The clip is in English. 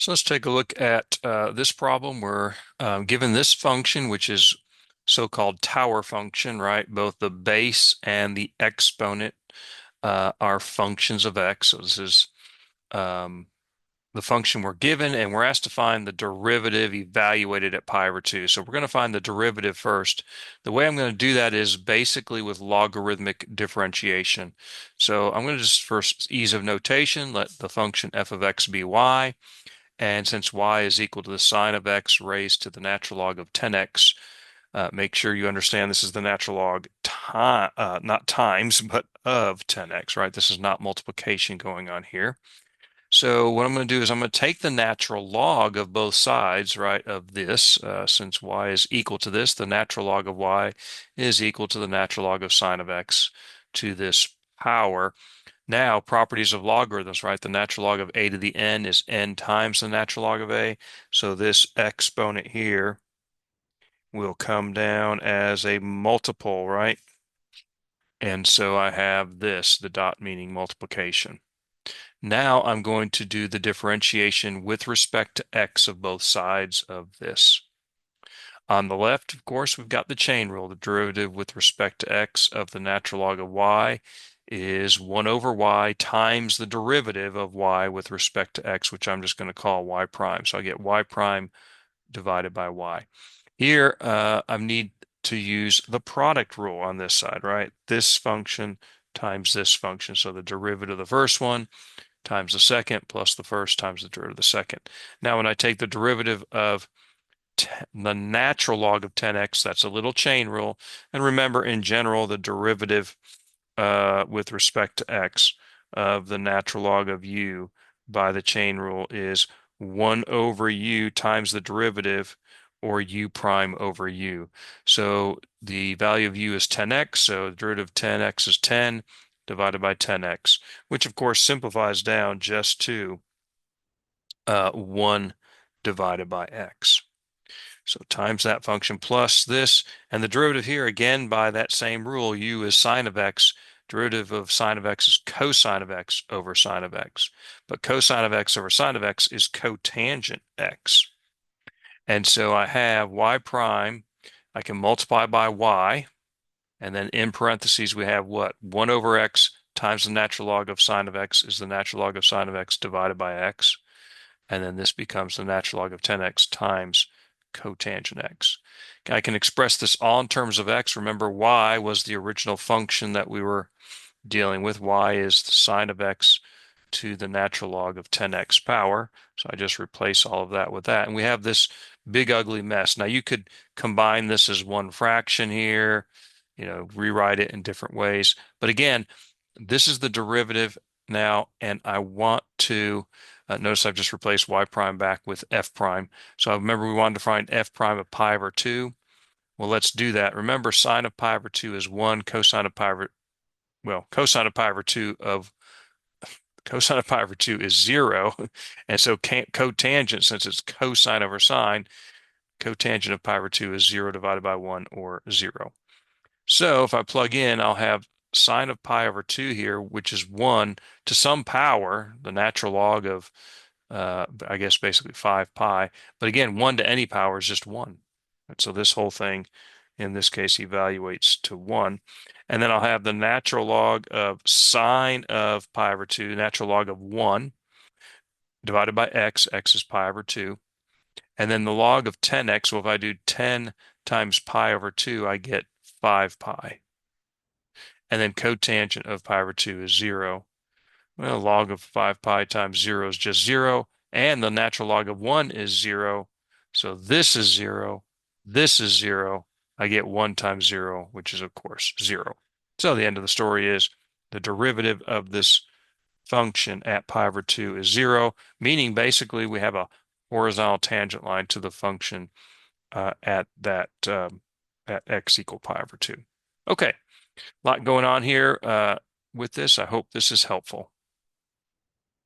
So let's take a look at this problem. We're given this function, which is so-called tower function, right? Both the base and the exponent are functions of x. So this is um, the function we're given, and we're asked to find the derivative evaluated at pi over 2. So we're going to find the derivative first. The way I'm going to do that is basically with logarithmic differentiation. So I'm going to just, for ease of notation, let the function f of x be y. And since y is equal to the sine of x raised to the natural log of 10x, make sure you understand this is the natural log time, not times, but of 10x, right? This is not multiplication going on here. So what I'm going to do is I'm going to take the natural log of both sides, right, of this. Since y is equal to this, the natural log of y is equal to the natural log of sine of x to this power. Now, properties of logarithms, right? The natural log of a to the n is n times the natural log of a. So this exponent here will come down as a multiple, right? And so I have this, the dot meaning multiplication. Now I'm going to do the differentiation with respect to x of both sides of this. On the left, of course, we've got the chain rule. The derivative with respect to x of the natural log of y is 1 over y times the derivative of y with respect to x, which I'm just going to call y prime. So I get y prime divided by y. Here, I need to use the product rule on this side, right? This function times this function. So the derivative of the first one times the second plus the first times the derivative of the second. Now, when I take the derivative of the natural log of 10x, that's a little chain rule. And remember, in general, the derivative with respect to x of the natural log of u by the chain rule is 1 over u times the derivative, or u prime over u. So the value of u is 10x, so the derivative of 10x is 10 divided by 10x, which of course simplifies down just to 1 divided by x. So times that function plus this, and the derivative here, again, by that same rule, u is sine of x. Derivative of sine of x is cosine of x over sine of x. But cosine of x over sine of x is cotangent x. And so I have y prime, I can multiply by y, and then in parentheses we have what? 1 over x times the natural log of sine of x is the natural log of sine of x divided by x. And then this becomes the natural log of 10x times cotangent x. I can express this all in terms of x. Remember, y was the original function that we were dealing with. Y is the sine of x to the natural log of 10x power. So I just replace all of that with that. And we have this big ugly mess. Now you could combine this as one fraction here, rewrite it in different ways. But again, this is the derivative now, and I want to notice I've just replaced y prime back with f prime. So I remember we wanted to find f prime of pi over 2. Well, let's do that. Remember, sine of pi over 2 is 1, cosine of pi over, cosine of pi over 2 is 0. And so cotangent, since it's cosine over sine, cotangent of pi over 2 is 0 divided by 1, or 0. So if I plug in, I'll have sine of pi over 2 here, which is 1 to some power, the natural log of, I guess, basically 5 pi. But again, 1 to any power is just 1. And so this whole thing, in this case, evaluates to 1. And then I'll have the natural log of sine of pi over 2, natural log of 1, divided by x. X is pi over 2. And then the log of 10x, well, if I do 10 times pi over 2, I get 5 pi. And then cotangent of pi over 2 is 0. Well, log of 5 pi times 0 is just 0. And the natural log of 1 is 0. So this is 0. This is 0. I get 1 times 0, which is, of course, 0. So the end of the story is the derivative of this function at pi over 2 is 0, meaning basically we have a horizontal tangent line to the function at x equal pi over 2. Okay, a lot going on here with this. I hope this is helpful.